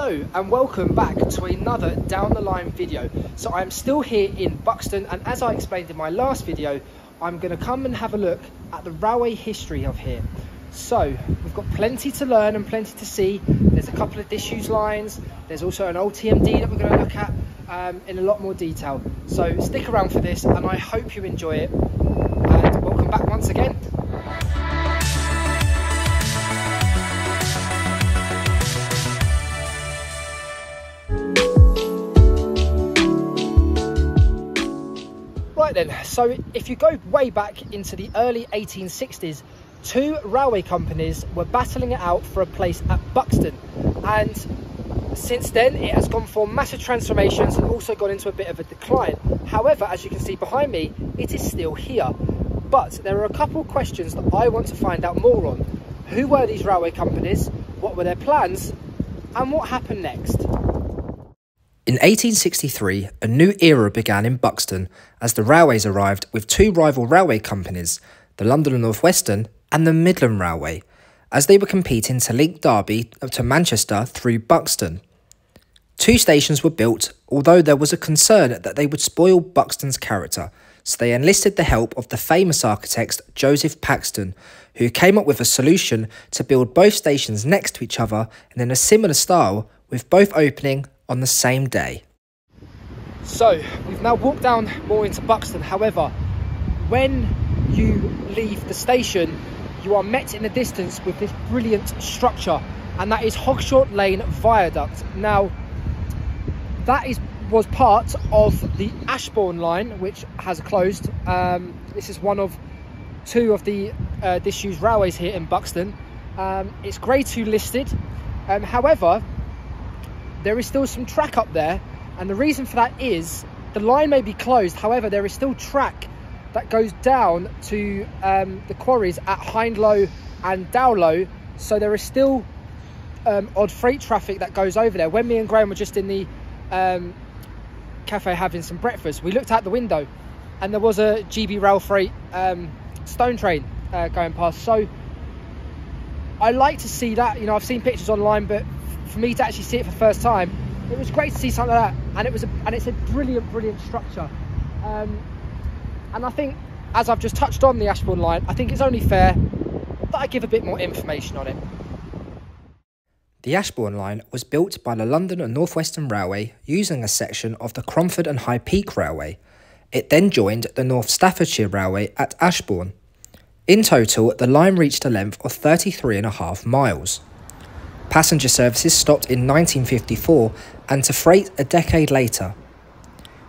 Hello and welcome back to another Down the Line video. So I'm still here in Buxton, and as I explained in my last video, I'm going to come and have a look at the railway history of here. So we've got plenty to learn and plenty to see. There's a couple of disused lines. There's also an old TMD that we're going to look at in a lot more detail. So stick around for this and I hope you enjoy it, and welcome back once again. Right then, so if you go way back into the early 1860s, two railway companies were battling it out for a place at Buxton, and since then it has gone for massive transformations and also gone into a bit of a decline. However, as you can see behind me, it is still here. But there are a couple of questions that I want to find out more on. Who were these railway companies? What were their plans? And what happened next? In 1863, a new era began in Buxton as the railways arrived with two rival railway companies, the London and North Western and the Midland Railway, as they were competing to link Derby to Manchester through Buxton. Two stations were built, although there was a concern that they would spoil Buxton's character, so they enlisted the help of the famous architect Joseph Paxton, who came up with a solution to build both stations next to each other and in a similar style, with both opening on the same day. So we've now walked down more into Buxton. However, when you leave the station, you are met in the distance with this brilliant structure, and that is Hogshort Lane Viaduct. Now that was part of the Ashbourne line, which has closed. This is one of two of the disused railways here in Buxton. It's grade 2 listed, however there is still some track up there, and the reason for that is the line may be closed, however there is still track that goes down to the quarries at Hindlow and Dowlow, so there is still odd freight traffic that goes over there. When me and Graham were just in the cafe having some breakfast, we looked out the window and there was a GB Rail Freight stone train going past. So I like to see that. You know, I've seen pictures online, but for me to actually see it for the first time, it was great to see something like that, and it's a brilliant structure. And I think, as I've just touched on the Ashbourne line, I think it's only fair that I give a bit more information on it. The Ashbourne line was built by the London and North Western Railway using a section of the Cromford and High Peak Railway. It then joined the North Staffordshire Railway at Ashbourne. In total, the line reached a length of 33.5 miles. Passenger services stopped in 1954 and to freight a decade later.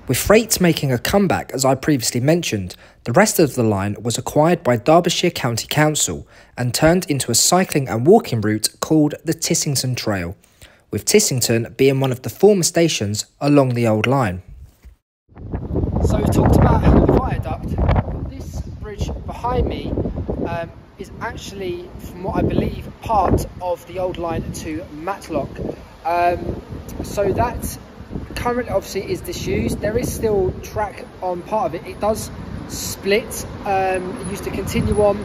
With freight making a comeback, as I previously mentioned, the rest of the line was acquired by Derbyshire County Council and turned into a cycling and walking route called the Tissington Trail, with Tissington being one of the former stations along the old line. So we've talked about the viaduct. This bridge behind me is actually, from what I believe, part of the old line to Matlock. So that currently obviously is disused. There is still track on part of it. It does split. It used to continue on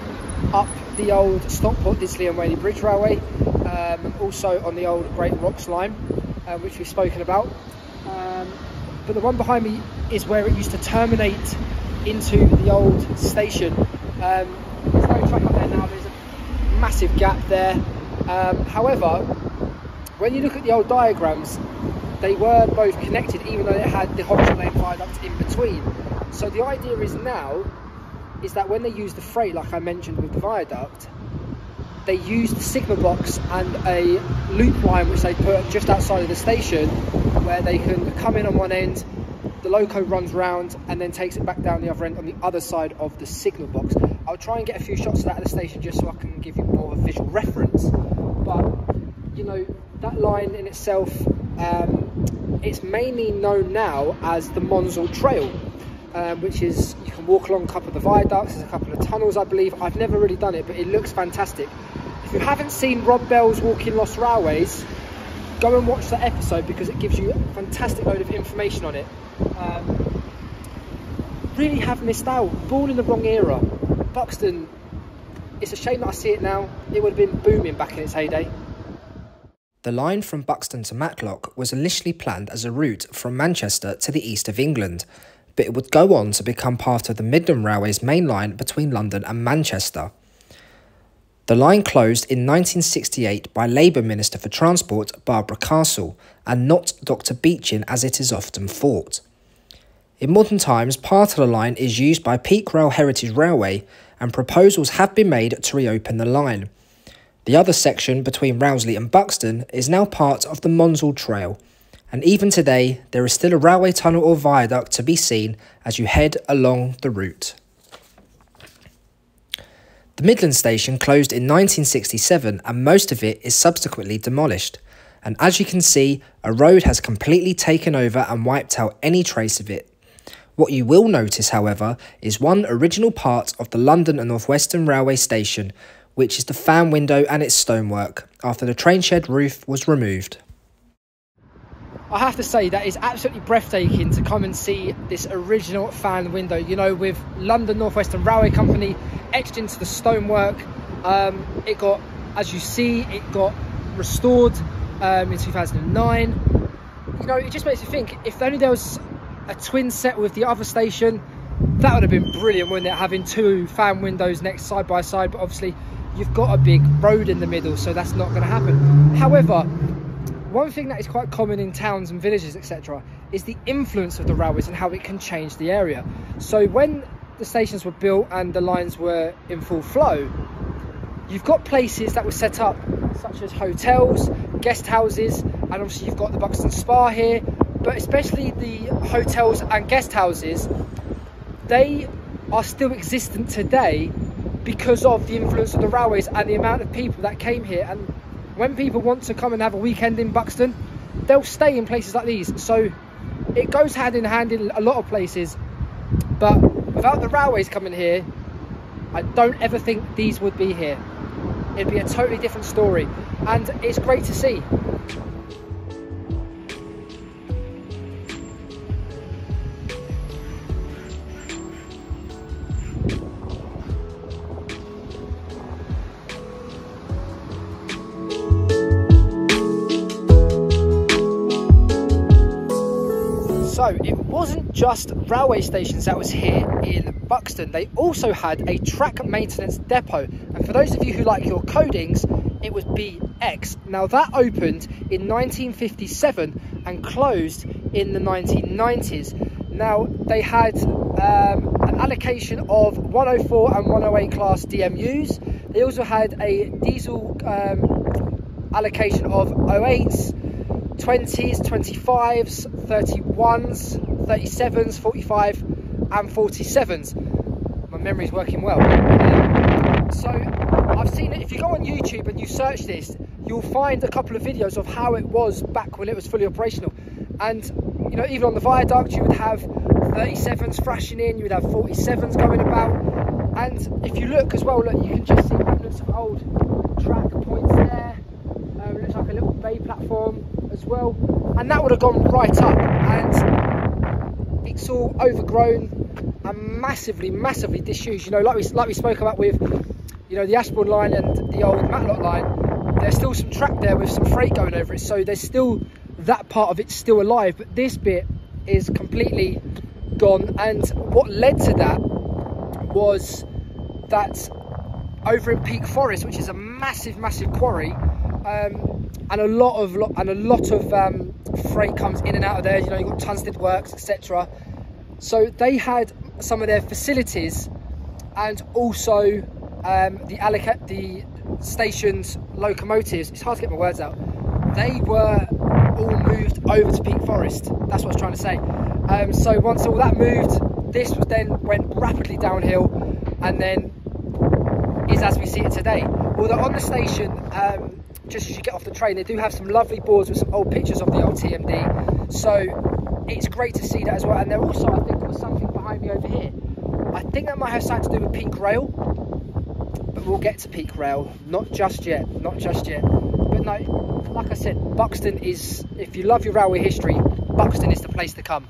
up the old Stockport, Disley and Whaley Bridge Railway, also on the old Great Rocks line, which we've spoken about. But the one behind me is where it used to terminate into the old station. There's no track up there now. There's a massive gap there. However, when you look at the old diagrams, they were both connected, even though it had the Hogshort Lane Viaduct in between. So the idea is now is that when they use the freight, like I mentioned with the viaduct, they use the signal box and a loop line which they put just outside of the station, where they can come in on one end, the loco runs round and then takes it back down the other end on the other side of the signal box. I'll try and get a few shots of that at the station just so I can give you more of a visual reference. But you know, that line in itself, it's mainly known now as the Monsall Trail, which is, you can walk along a couple of the viaducts. There's a couple of tunnels, I believe. I've never really done it, but it looks fantastic. If you haven't seen Rob Bell's Walking Lost Railways, go and watch that episode because it gives you a fantastic load of information on it. Really have missed out. Born in the wrong era. Buxton, it's a shame that I see it now. It would have been booming back in its heyday. The line from Buxton to Matlock was initially planned as a route from Manchester to the east of England, but it would go on to become part of the Midland Railway's main line between London and Manchester. The line closed in 1968 by Labour Minister for Transport Barbara Castle, and not Dr Beechin as it is often thought. In modern times, part of the line is used by Peak Rail Heritage Railway, and proposals have been made to reopen the line. The other section between Rowsley and Buxton is now part of the Monsell Trail, and even today there is still a railway tunnel or viaduct to be seen as you head along the route. The Midland station closed in 1967 and most of it is subsequently demolished, and as you can see, a road has completely taken over and wiped out any trace of it. What you will notice, however, is one original part of the London and North Western Railway station, which is the fan window and its stonework, after the train shed roof was removed. I have to say that is absolutely breathtaking to come and see this original fan window, you know, with London North Western Railway Company etched into the stonework. It got, as you see, it got restored in 2009. You know, it just makes you think, if only there was a twin set with the other station, that would have been brilliant, wouldn't it, having two fan windows next side by side. But obviously you've got a big road in the middle, so that's not going to happen. However, one thing that is quite common in towns and villages, etc., is the influence of the railways and how it can change the area. So when the stations were built and the lines were in full flow, you've got places that were set up such as hotels, guest houses, and obviously you've got the Buxton Spa here, but especially the hotels and guest houses, they are still existent today because of the influence of the railways and the amount of people that came here. And when people want to come and have a weekend in Buxton, they'll stay in places like these. So it goes hand in hand in a lot of places, but without the railways coming here, I don't ever think these would be here. It'd be a totally different story, and it's great to see. So it wasn't just railway stations that was here in Buxton, they also had a track maintenance depot, and for those of you who like your codings, it was BX. Now that opened in 1957 and closed in the 1990s. Now they had an allocation of 104 and 108 class DMUs. They also had a diesel allocation of 08s, 20s, 25s, 31s, 37s, 45 and 47s. My memory's working well. So I've seen it, if you go on YouTube and you search this, you'll find a couple of videos of how it was back when it was fully operational. And you know, even on the viaduct you would have 37s thrashing in, you would have 47s going about. And if you look as well, look, you can just see remnants of old track points there. It looks like a little bay platform as well, and that would have gone right up, and it's all overgrown and massively disused. You know, like we spoke about with, you know, the Ashbourne line and the old Matlock line, there's still some track there with some freight going over it, so there's still that part of it still alive, but this bit is completely gone. And what led to that was that over in Peak Forest, which is a massive quarry, and a lot of freight comes in and out of there. You know, you've got Tunstead Works, etc. So they had some of their facilities, and also the station's locomotives. It's hard to get my words out. They were all moved over to Peak Forest. That's what I was trying to say. So once all that moved, this was then went rapidly downhill, and then is as we see it today. Although on the station, just as you get off the train, they do have some lovely boards with some old pictures of the old TMD, so it's great to see that as well. And there also, I think there was something behind me over here. I think that might have something to do with Peak Rail, but we'll get to Peak Rail, not just yet. But no, like I said, Buxton is, if you love your railway history, Buxton is the place to come.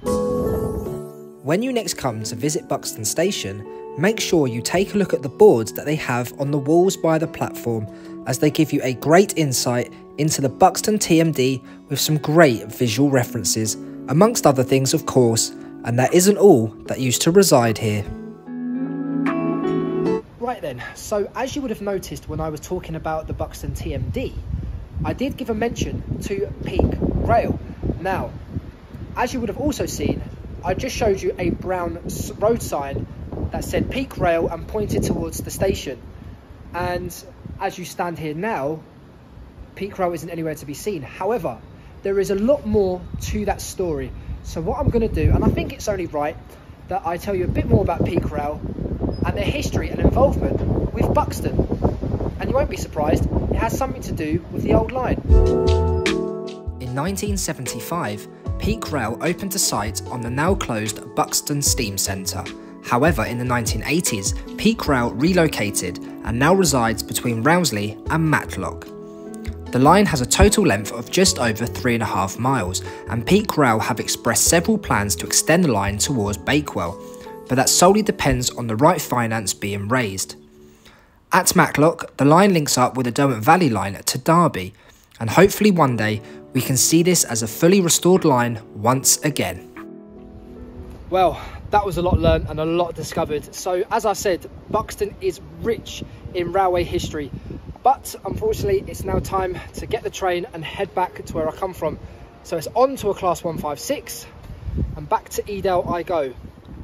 When you next come to visit Buxton Station, make sure you take a look at the boards that they have on the walls by the platform, as they give you a great insight into the Buxton TMD with some great visual references, amongst other things of course, and that isn't all that used to reside here. Right then, so as you would have noticed when I was talking about the Buxton TMD, I did give a mention to Peak Rail. Now, as you would have also seen, I just showed you a brown road sign that said Peak Rail and pointed towards the station. And as you stand here now, Peak Rail isn't anywhere to be seen. However, there is a lot more to that story. So what I'm going to do, and I think it's only right that I tell you a bit more about Peak Rail and their history and involvement with Buxton. And you won't be surprised, it has something to do with the old line. In 1975, Peak Rail opened a site on the now closed Buxton Steam Centre. However, in the 1980s, Peak Rail relocated and now resides between Rowsley and Matlock. The line has a total length of just over 3.5 miles, and Peak Rail have expressed several plans to extend the line towards Bakewell, but that solely depends on the right finance being raised. At Matlock, the line links up with the Derwent Valley line to Derby, and hopefully one day we can see this as a fully restored line once again. Well, that was a lot learned and a lot discovered. So as I said, Buxton is rich in railway history, but unfortunately it's now time to get the train and head back to where I come from. So it's on to a class 156 and back to Edale I go,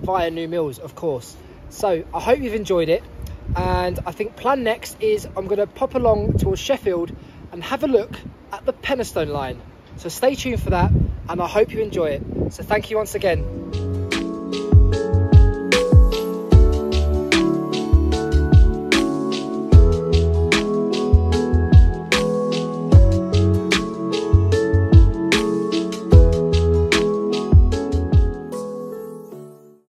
via New Mills of course. So I hope you've enjoyed it, and I think plan next is I'm going to pop along towards Sheffield and have a look at the Penistone line. So stay tuned for that, and I hope you enjoy it. So thank you once again.